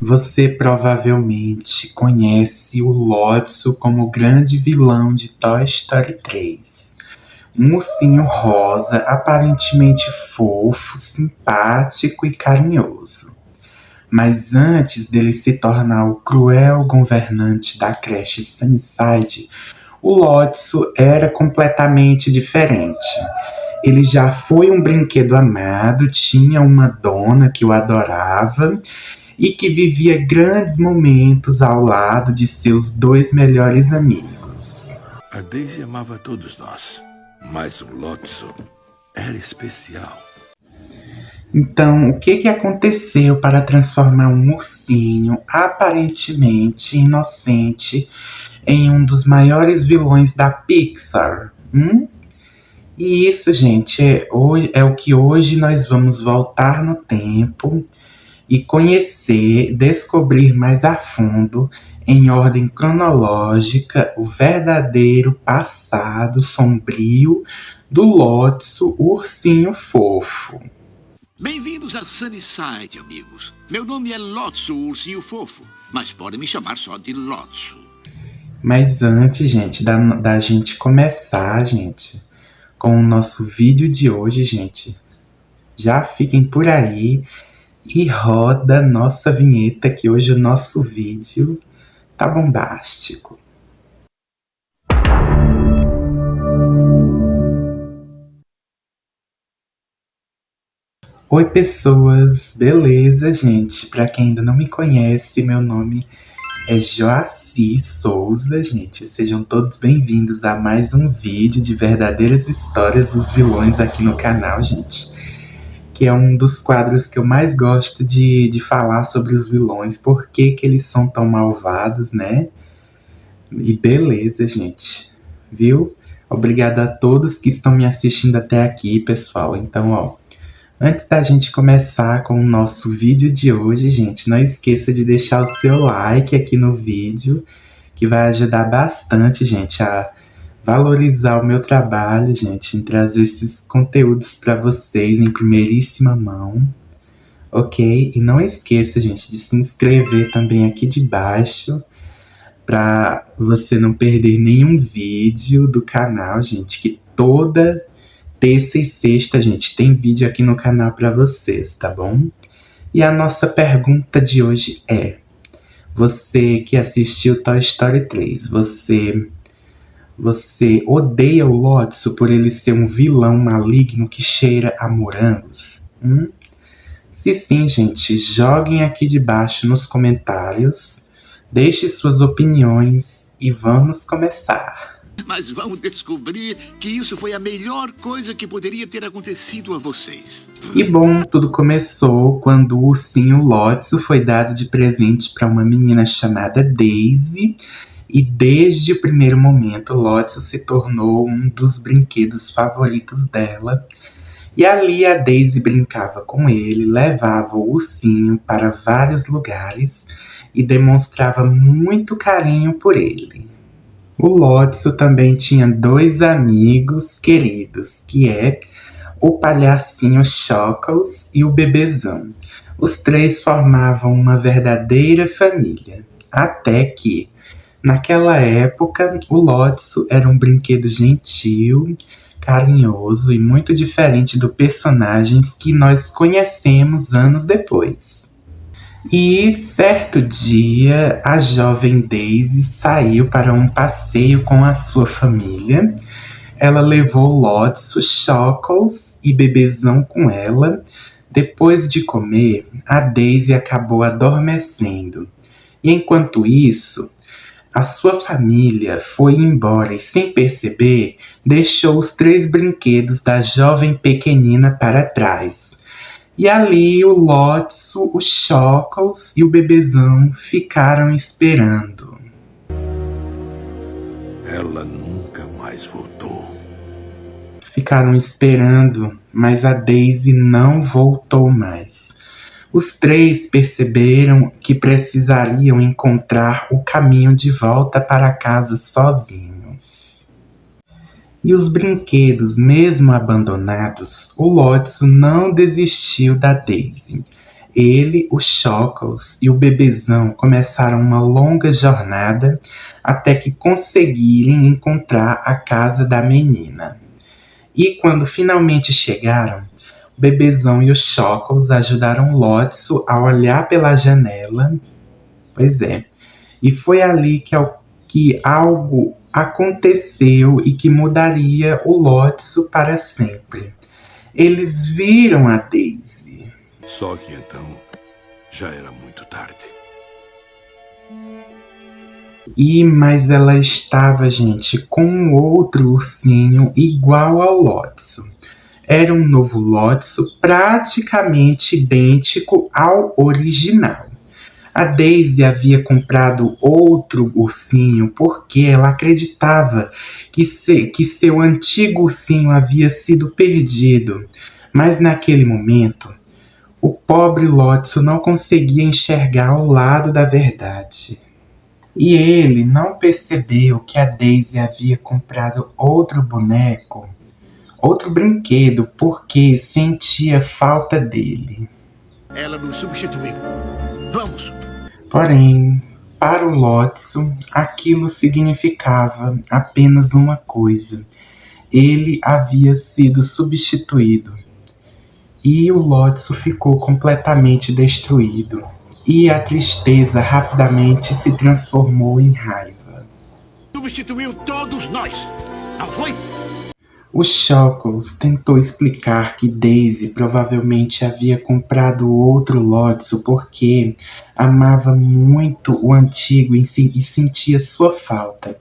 Você provavelmente conhece o Lotso como o grande vilão de Toy Story 3. Um ursinho rosa aparentemente fofo, simpático e carinhoso. Mas antes dele se tornar o cruel governante da creche Sunnyside, o Lotso era completamente diferente. Ele já foi um brinquedo amado, tinha uma dona que o adorava e que vivia grandes momentos ao lado de seus dois melhores amigos. A Daisy amava todos nós, mas o Lotso era especial. Então, o que aconteceu para transformar um ursinho aparentemente inocente em um dos maiores vilões da Pixar? E isso, gente, é o que hoje nós vamos voltar no tempo e conhecer, descobrir mais a fundo, em ordem cronológica, o verdadeiro passado sombrio do Lotso, o ursinho fofo. Bem-vindos a Sunnyside, amigos. Meu nome é Lotso, o ursinho fofo, mas podem me chamar só de Lotso. Mas antes, gente, da gente começar, gente, com o nosso vídeo de hoje, gente, já fiquem por aí e roda nossa vinheta, que hoje o nosso vídeo tá bombástico. Oi, pessoas, beleza, gente? Pra quem ainda não me conhece, meu nome é Joaci Souza, gente. Sejam todos bem-vindos a mais um vídeo de verdadeiras histórias dos vilões aqui no canal, gente. Que é um dos quadros que eu mais gosto de falar sobre os vilões, por que eles são tão malvados, né? E beleza, gente, viu? Obrigado a todos que estão me assistindo até aqui, pessoal. Então, antes da gente começar com o nosso vídeo de hoje, gente, não esqueça de deixar o seu like aqui no vídeo, que vai ajudar bastante, gente, a valorizar o meu trabalho, gente, em trazer esses conteúdos para vocês em primeiríssima mão, ok? E não esqueça, gente, de se inscrever também aqui debaixo, para você não perder nenhum vídeo do canal, gente, que toda terça e sexta, gente, tem vídeo aqui no canal para vocês, tá bom? E a nossa pergunta de hoje é: você que assistiu Toy Story 3, você odeia o Lotso por ele ser um vilão maligno que cheira a morangos? Se sim, gente, joguem aqui debaixo nos comentários, deixe suas opiniões e vamos começar. Mas vamos descobrir que isso foi a melhor coisa que poderia ter acontecido a vocês. E bom, tudo começou quando o ursinho Lotso foi dado de presente para uma menina chamada Daisy. E desde o primeiro momento, Lotso se tornou um dos brinquedos favoritos dela. E ali a Daisy brincava com ele, levava o ursinho para vários lugares e demonstrava muito carinho por ele. O Lotso também tinha dois amigos queridos, que é o palhacinho Chuckles e o bebezão. Os três formavam uma verdadeira família, até que, naquela época, o Lotso era um brinquedo gentil, carinhoso e muito diferente dos personagens que nós conhecemos anos depois. E certo dia, a jovem Daisy saiu para um passeio com a sua família. Ela levou Lotso, Chuckles e bebezão com ela. Depois de comer, a Daisy acabou adormecendo. E enquanto isso, a sua família foi embora e, sem perceber, deixou os três brinquedos da jovem pequenina para trás. E ali o Lotso, o Chuckles e o bebezão ficaram esperando. Ela nunca mais voltou. Ficaram esperando, mas a Daisy não voltou mais. Os três perceberam que precisariam encontrar o caminho de volta para casa sozinhos. E os brinquedos, mesmo abandonados, o Lotso não desistiu da Daisy. Ele, o Chuckles e o bebezão começaram uma longa jornada até que conseguirem encontrar a casa da menina. E quando finalmente chegaram, o bebezão e o Chuckles ajudaram Lotso a olhar pela janela. Pois é. E foi ali que algo aconteceu e que mudaria o Lotso para sempre. Eles viram a Daisy. Só que então já era muito tarde. Mas ela estava, gente, com um outro ursinho igual ao Lotso. Era um novo Lotso praticamente idêntico ao original. A Daisy havia comprado outro ursinho porque ela acreditava que seu antigo ursinho havia sido perdido. Mas naquele momento, o pobre Lotso não conseguia enxergar o lado da verdade. E ele não percebeu que a Daisy havia comprado outro boneco, outro brinquedo, porque sentia falta dele. Ela nos substituiu. Vamos! Porém, para o Lotso, aquilo significava apenas uma coisa. Ele havia sido substituído. E o Lotso ficou completamente destruído. E a tristeza rapidamente se transformou em raiva. Substituiu todos nós, não foi? O Chuckles tentou explicar que Daisy provavelmente havia comprado outro Lotso porque amava muito o antigo e sentia sua falta.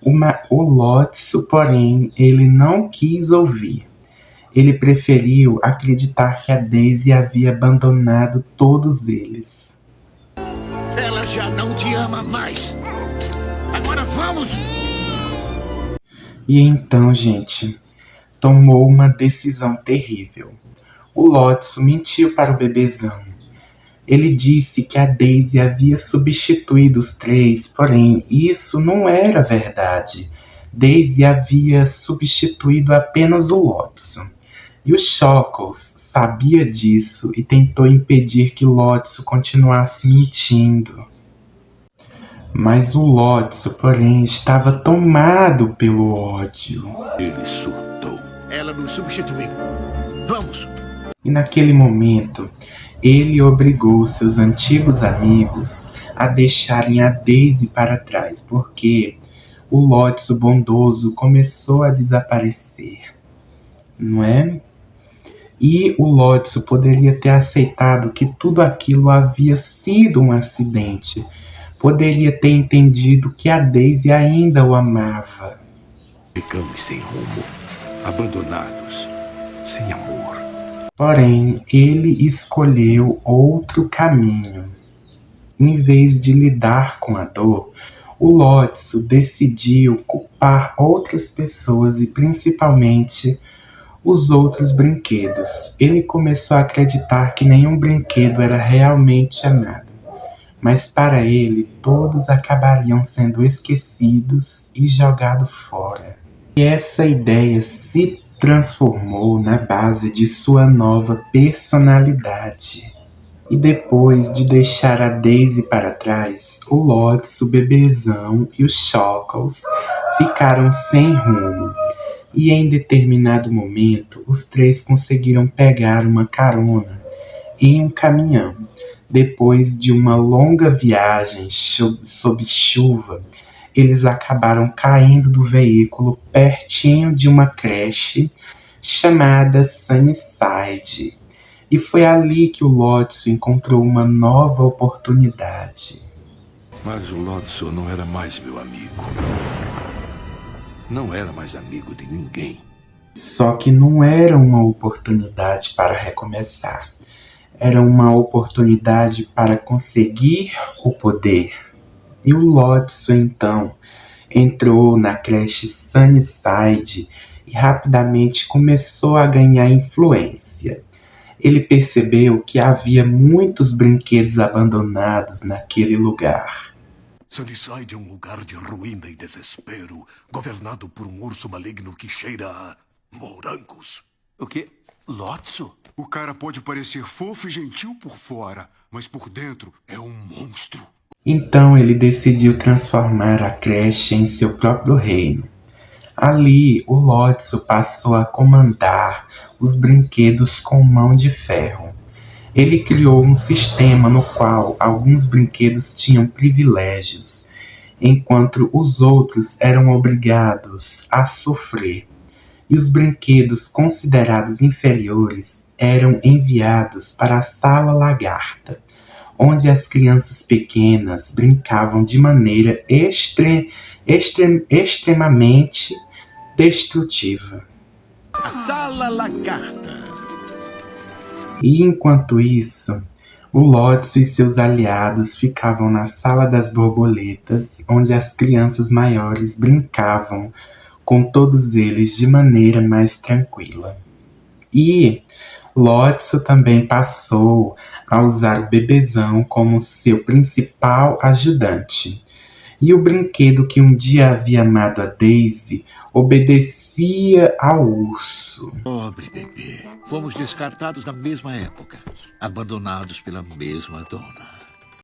O Lotso, porém, ele não quis ouvir. Ele preferiu acreditar que a Daisy havia abandonado todos eles. Ela já não te ama mais. Agora vamos! E então, gente, tomou uma decisão terrível. O Lotso mentiu para o bebezão. Ele disse que a Daisy havia substituído os três, porém isso não era verdade. Daisy havia substituído apenas o Lotso. E o Chuckles sabia disso e tentou impedir que Lotso continuasse mentindo. Mas o Lotso, porém, estava tomado pelo ódio. Ele surtou. Ela nos substituiu. Vamos! E naquele momento, ele obrigou seus antigos amigos a deixarem a Daisy para trás, porque o Lotso bondoso começou a desaparecer, não é? E o Lotso poderia ter aceitado que tudo aquilo havia sido um acidente. Poderia ter entendido que a Daisy ainda o amava. Ficamos sem rumo, abandonados, sem amor. Porém, ele escolheu outro caminho. Em vez de lidar com a dor, o Lotso decidiu culpar outras pessoas e principalmente os outros brinquedos. Ele começou a acreditar que nenhum brinquedo era realmente amado, mas para ele todos acabariam sendo esquecidos e jogados fora. E essa ideia se transformou na base de sua nova personalidade. E depois de deixar a Daisy para trás, o Lotso, o bebezão e o Chuckles ficaram sem rumo. E em determinado momento, os três conseguiram pegar uma carona em um caminhão. Depois de uma longa viagem sob chuva, eles acabaram caindo do veículo pertinho de uma creche chamada Sunnyside. E foi ali que o Lotso encontrou uma nova oportunidade. Mas o Lotso não era mais meu amigo. Não era mais amigo de ninguém. Só que não era uma oportunidade para recomeçar. Era uma oportunidade para conseguir o poder. E o Lotso, então, entrou na creche Sunnyside e rapidamente começou a ganhar influência. Ele percebeu que havia muitos brinquedos abandonados naquele lugar. Sunnyside é um lugar de ruína e desespero, governado por um urso maligno que cheira a morangos. O quê? Lotso? O cara pode parecer fofo e gentil por fora, mas por dentro é um monstro. Então ele decidiu transformar a creche em seu próprio reino. Ali, o Lotso passou a comandar os brinquedos com mão de ferro. Ele criou um sistema no qual alguns brinquedos tinham privilégios, enquanto os outros eram obrigados a sofrer. E os brinquedos considerados inferiores eram enviados para a Sala Lagarta, onde as crianças pequenas brincavam de maneira extremamente destrutiva. A Sala Lagarta. E enquanto isso, o Lotso e seus aliados ficavam na Sala das Borboletas, onde as crianças maiores brincavam com todos eles de maneira mais tranquila. E Lotso também passou a usar o bebezão como seu principal ajudante. E o brinquedo que um dia havia amado a Daisy obedecia ao urso. Pobre bebê. Fomos descartados na mesma época, abandonados pela mesma dona.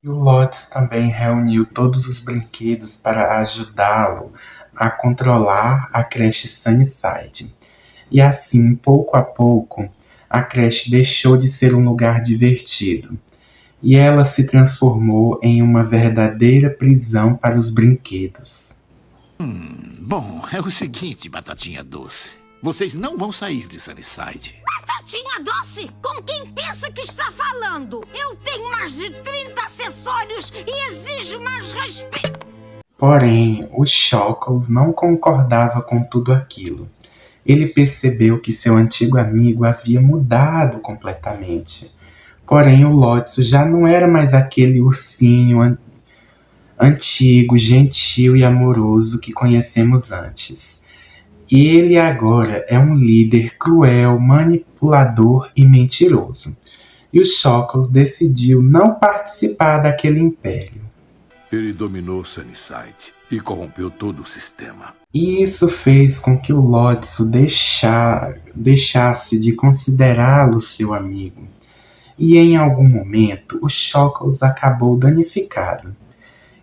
E o Lotso também reuniu todos os brinquedos para ajudá-lo a controlar a creche Sunnyside. E assim, pouco a pouco, a creche deixou de ser um lugar divertido. E ela se transformou em uma verdadeira prisão para os brinquedos. Bom, é o seguinte, Batatinha Doce. Vocês não vão sair de Sunnyside. Batatinha Doce? Com quem pensa que está falando? Eu tenho mais de 30 acessórios e exijo mais respeito. Porém, o Chuckles não concordava com tudo aquilo. Ele percebeu que seu antigo amigo havia mudado completamente. Porém, o Lotso já não era mais aquele ursinho antigo, gentil e amoroso que conhecemos antes. Ele agora é um líder cruel, manipulador e mentiroso. E o Chuckles decidiu não participar daquele império. Ele dominou Sunnyside e corrompeu todo o sistema. E isso fez com que o Lotso deixasse de considerá-lo seu amigo. E em algum momento, o Chuckles acabou danificado.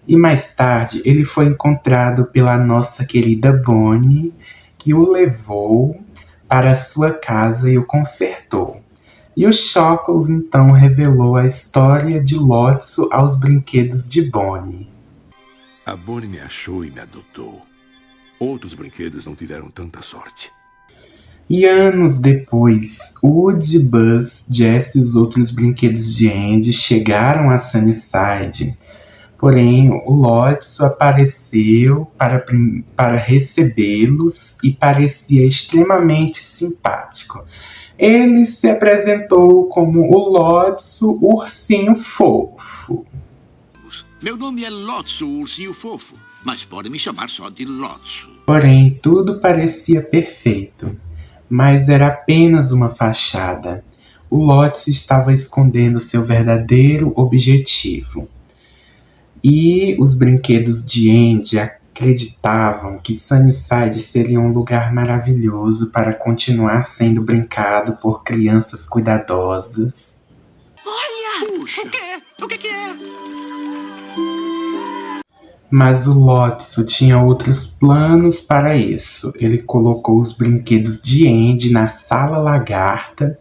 E mais tarde, ele foi encontrado pela nossa querida Bonnie, que o levou para sua casa e o consertou. E o Chuckles então revelou a história de Lotso aos brinquedos de Bonnie. A Bonnie me achou e me adotou. Outros brinquedos não tiveram tanta sorte. E anos depois, Woody, Buzz, Jess e os outros brinquedos de Andy chegaram a Sunnyside. Porém, o Lotso apareceu para recebê-los e parecia extremamente simpático. Ele se apresentou como o Lotso Ursinho Fofo. Meu nome é Lotso, o Ursinho Fofo, mas podem me chamar só de Lotso. Porém, tudo parecia perfeito, mas era apenas uma fachada. O Lotso estava escondendo seu verdadeiro objetivo. E os brinquedos de Andy acreditavam que Sunnyside seria um lugar maravilhoso para continuar sendo brincado por crianças cuidadosas. Olha! Puxa. O que é? Mas o Lotso tinha outros planos para isso. Ele colocou os brinquedos de Andy na Sala Lagarta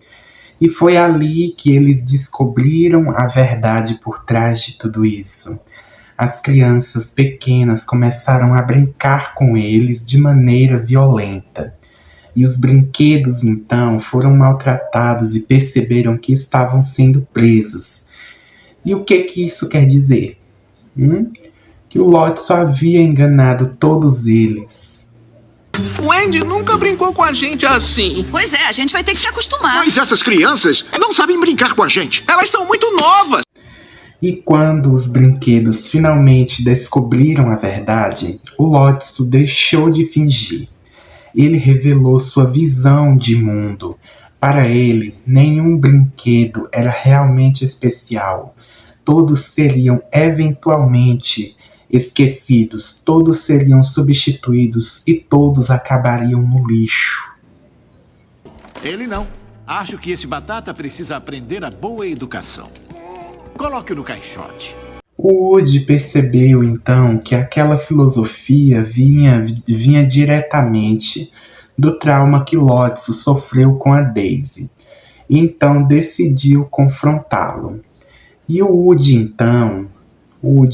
e foi ali que eles descobriram a verdade por trás de tudo isso. As crianças pequenas começaram a brincar com eles de maneira violenta. E os brinquedos, então, foram maltratados e perceberam que estavam sendo presos. E o que isso quer dizer? Que o Lotso havia enganado todos eles. O Andy nunca brincou com a gente assim. Pois é, a gente vai ter que se acostumar. Mas essas crianças não sabem brincar com a gente. Elas são muito novas. E quando os brinquedos finalmente descobriram a verdade, o Lotso deixou de fingir. Ele revelou sua visão de mundo. Para ele, nenhum brinquedo era realmente especial. Todos seriam eventualmente esquecidos, todos seriam substituídos e todos acabariam no lixo. Ele não. Acho que esse batata precisa aprender a boa educação. Coloque-o no caixote. O Woody percebeu então que aquela filosofia vinha diretamente do trauma que Lotso sofreu com a Daisy. Então decidiu confrontá-lo. E o Woody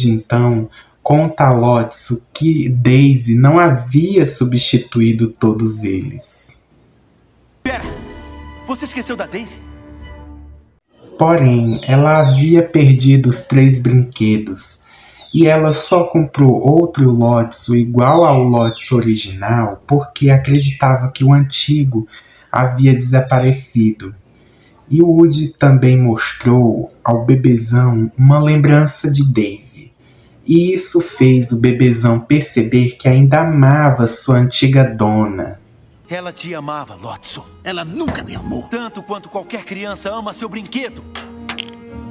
então conta a Lotso que Daisy não havia substituído todos eles. Pera! Você esqueceu da Daisy? Porém, ela havia perdido os 3 brinquedos e ela só comprou outro Lotso igual ao Lotso original porque acreditava que o antigo havia desaparecido. E o Woody também mostrou ao bebezão uma lembrança de Daisy. E isso fez o bebezão perceber que ainda amava sua antiga dona. Ela te amava, Lotso. Ela nunca me amou. Tanto quanto qualquer criança ama seu brinquedo.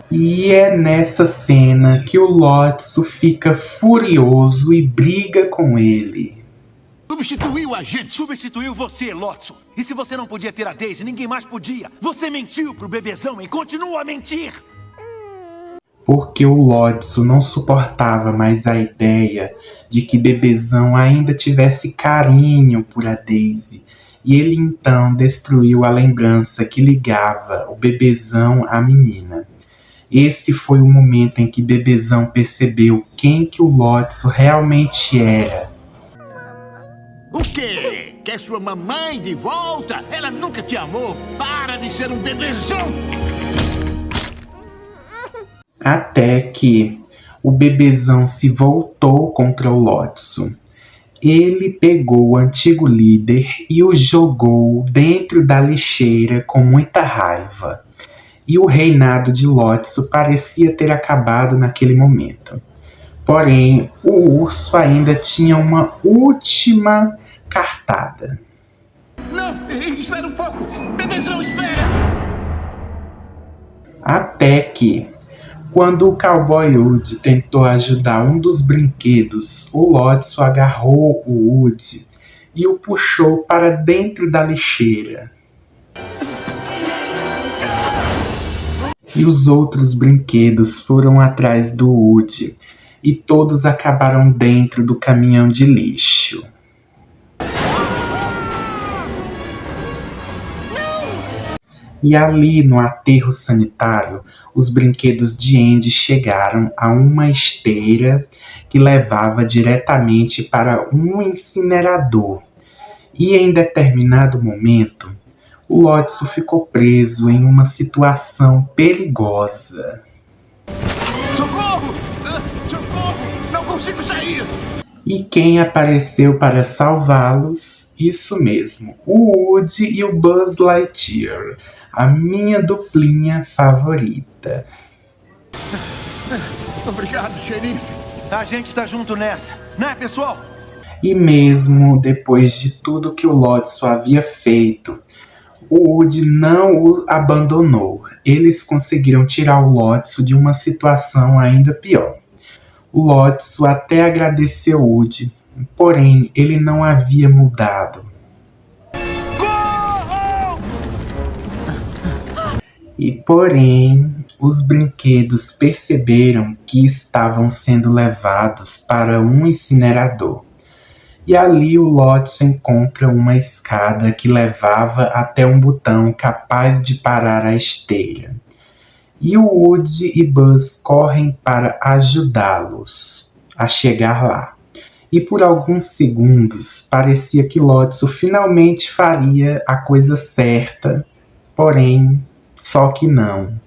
E é nessa cena que o Lotso fica furioso e briga com ele. Substituiu a gente. Substituiu você, Lotso. E se você não podia ter a Daisy, ninguém mais podia. Você mentiu pro bebezão e continua a mentir. Porque o Lotso não suportava mais a ideia de que bebezão ainda tivesse carinho por a Daisy. E ele então destruiu a lembrança que ligava o bebezão à menina. Esse foi o momento em que bebezão percebeu quem que o Lotso realmente era. O quê? Quer sua mamãe de volta? Ela nunca te amou. Para de ser um bebezão. Até que o bebezão se voltou contra o Lotso. Ele pegou o antigo líder e o jogou dentro da lixeira com muita raiva. E o reinado de Lotso parecia ter acabado naquele momento. Porém, o urso ainda tinha uma última cartada. Não, espera um pouco. Bebezão, espera. Até que, quando o Cowboy Woody tentou ajudar um dos brinquedos, o Lotso agarrou o Woody e o puxou para dentro da lixeira. E os outros brinquedos foram atrás do Woody e todos acabaram dentro do caminhão de lixo. E ali no aterro sanitário, os brinquedos de Andy chegaram a uma esteira que levava diretamente para um incinerador. E em determinado momento, o Lotso ficou preso em uma situação perigosa. Socorro! Socorro! Não consigo sair! E quem apareceu para salvá-los? Isso mesmo, o Woody e o Buzz Lightyear. A minha duplinha favorita. Obrigado, xerife. A gente tá junto nessa, né, pessoal? E mesmo depois de tudo que o Lotso havia feito, o Woody não o abandonou. Eles conseguiram tirar o Lotso de uma situação ainda pior. O Lotso até agradeceu o Woody, porém ele não havia mudado. E porém, os brinquedos perceberam que estavam sendo levados para um incinerador. E ali o Lotso encontra uma escada que levava até um botão capaz de parar a esteira. E o Woody e Buzz correm para ajudá-los a chegar lá. E por alguns segundos parecia que Lotso finalmente faria a coisa certa, porém, só que não.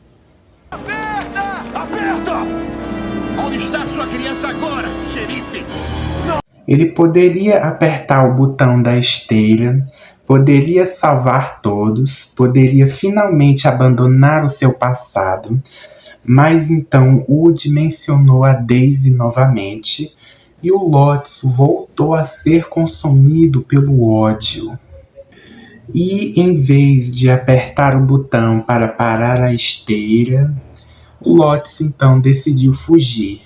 Aperta! Aperta! Onde está sua criança agora, xerife? Ele poderia apertar o botão da esteira, poderia salvar todos, poderia finalmente abandonar o seu passado, mas então Woody mencionou a Daisy novamente e o Lotso voltou a ser consumido pelo ódio. E em vez de apertar o botão para parar a esteira, o Lotso então decidiu fugir.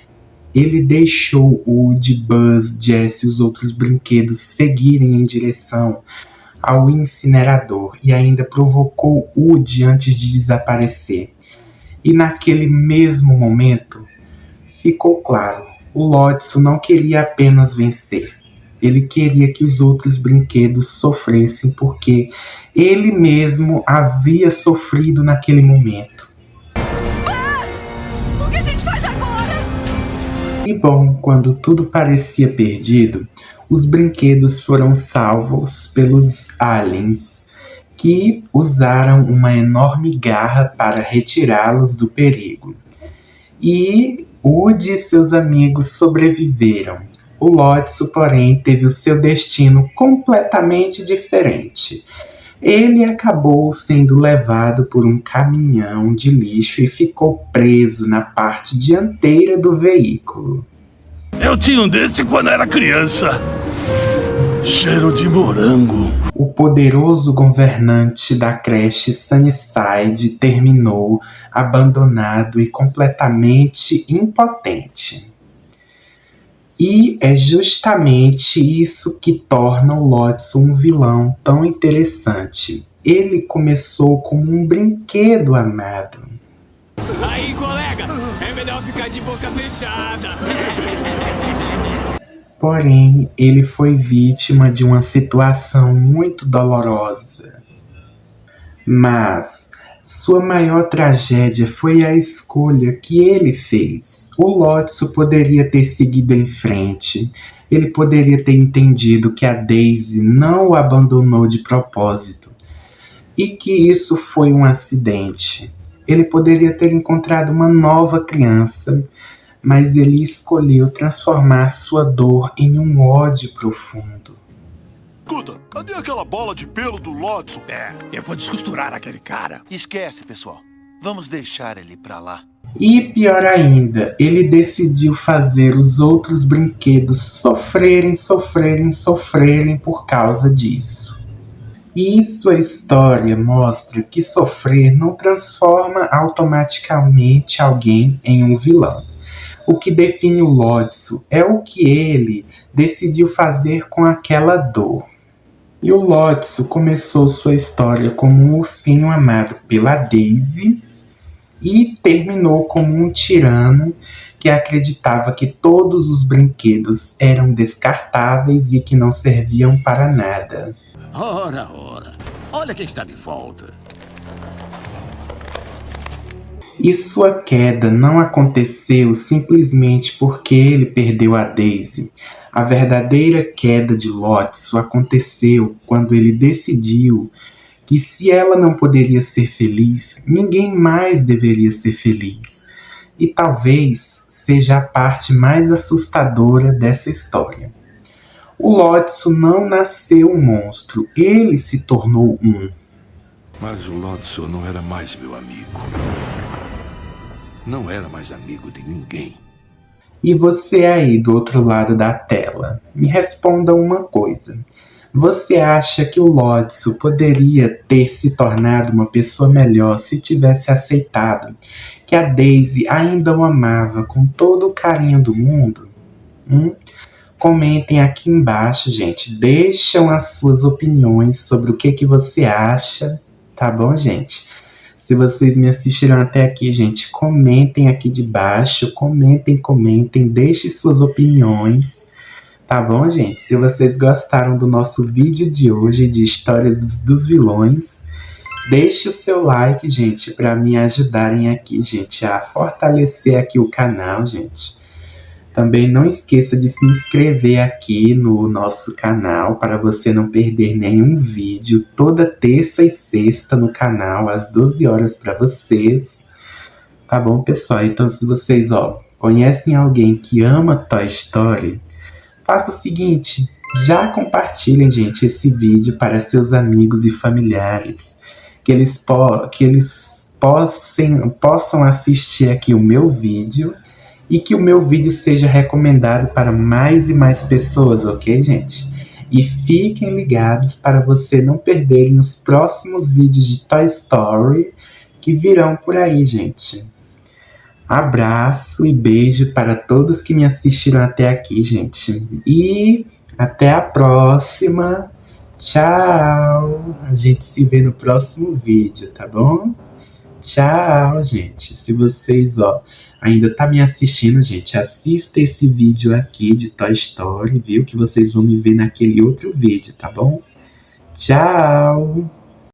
Ele deixou Woody, Buzz, Jesse e os outros brinquedos seguirem em direção ao incinerador e ainda provocou Woody antes de desaparecer. E naquele mesmo momento, ficou claro, o Lotso não queria apenas vencer. Ele queria que os outros brinquedos sofressem porque ele mesmo havia sofrido naquele momento. Mas, o que a gente faz agora? E bom, quando tudo parecia perdido, os brinquedos foram salvos pelos aliens, que usaram uma enorme garra para retirá-los do perigo. E Woody e seus amigos sobreviveram. O Lotso, porém, teve o seu destino completamente diferente. Ele acabou sendo levado por um caminhão de lixo e ficou preso na parte dianteira do veículo. Eu tinha um deste quando era criança. Cheiro de morango. O poderoso governante da creche Sunnyside terminou abandonado e completamente impotente. E é justamente isso que torna o Lotso um vilão tão interessante. Ele começou como um brinquedo amado. Aí, colega, é melhor ficar de boca fechada. Porém, ele foi vítima de uma situação muito dolorosa. Mas sua maior tragédia foi a escolha que ele fez. O Lotso poderia ter seguido em frente. Ele poderia ter entendido que a Daisy não o abandonou de propósito e que isso foi um acidente. Ele poderia ter encontrado uma nova criança, mas ele escolheu transformar sua dor em um ódio profundo. Escuta, cadê aquela bola de pelo do Lotso? Eu vou descosturar aquele cara. Esquece, pessoal. Vamos deixar ele pra lá. E pior ainda, ele decidiu fazer os outros brinquedos sofrerem por causa disso. E sua história mostra que sofrer não transforma automaticamente alguém em um vilão. O que define o Lotso é o que ele decidiu fazer com aquela dor. E o Lotso começou sua história como um ursinho amado pela Daisy e terminou como um tirano que acreditava que todos os brinquedos eram descartáveis e que não serviam para nada. Ora, olha quem está de volta. E sua queda não aconteceu simplesmente porque ele perdeu a Daisy. A verdadeira queda de Lotso aconteceu quando ele decidiu que se ela não poderia ser feliz, ninguém mais deveria ser feliz. E talvez seja a parte mais assustadora dessa história. O Lotso não nasceu um monstro, ele se tornou um. Mas o Lotso não era mais meu amigo. Não era mais amigo de ninguém. E você aí do outro lado da tela, me responda uma coisa. Você acha que o Lotso poderia ter se tornado uma pessoa melhor se tivesse aceitado que a Daisy ainda o amava com todo o carinho do mundo? Comentem aqui embaixo, gente. Deixam as suas opiniões sobre o que você acha, tá bom, gente? Se vocês me assistiram até aqui, gente, comentem aqui debaixo, comentem, deixem suas opiniões, tá bom, gente? Se vocês gostaram do nosso vídeo de hoje de história dos vilões, deixe o seu like, gente, para me ajudarem aqui, gente, a fortalecer aqui o canal, gente. Também não esqueça de se inscrever aqui no nosso canal para você não perder nenhum vídeo. Toda terça e sexta no canal, às 12 horas para vocês. Tá bom, pessoal? Então, se vocês conhecem alguém que ama Toy Story, faça o seguinte, já compartilhem, gente, esse vídeo para seus amigos e familiares. Que eles possam assistir aqui o meu vídeo. E que o meu vídeo seja recomendado para mais e mais pessoas, ok, gente? E fiquem ligados para você não perderem os próximos vídeos de Toy Story que virão por aí, gente. Abraço e beijo para todos que me assistiram até aqui, gente. E até a próxima. Tchau! A gente se vê no próximo vídeo, tá bom? Tchau, gente. Se vocês, ainda tá me assistindo, gente, assista esse vídeo aqui de Toy Story, viu? Que vocês vão me ver naquele outro vídeo, tá bom? Tchau!